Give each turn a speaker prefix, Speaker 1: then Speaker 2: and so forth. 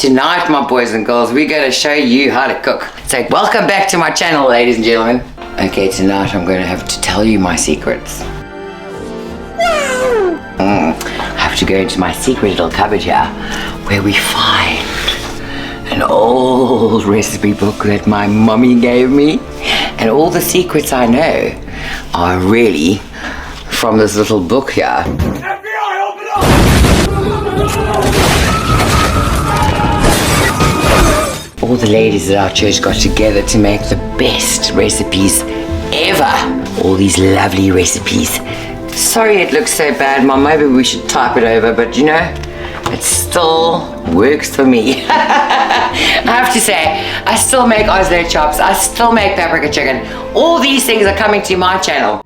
Speaker 1: Tonight, my boys and girls, we're going to show you how to cook. So welcome back to my channel, ladies and gentlemen. Okay, tonight I'm going to have to tell you my secrets. I have to go into my secret little cupboard here where we find an old recipe book that my mummy gave me, and all the secrets I know are really from this little book here.
Speaker 2: FBI, open up!
Speaker 1: All the ladies at our church got together to make the best recipes ever. All these lovely recipes. Sorry it looks so bad, Mom. Maybe we should type it over, but you know, it still works for me. I have to say, I still make 𝐦𝐨𝐬𝐬 chops. I still make paprika chicken. All these things are coming to my channel.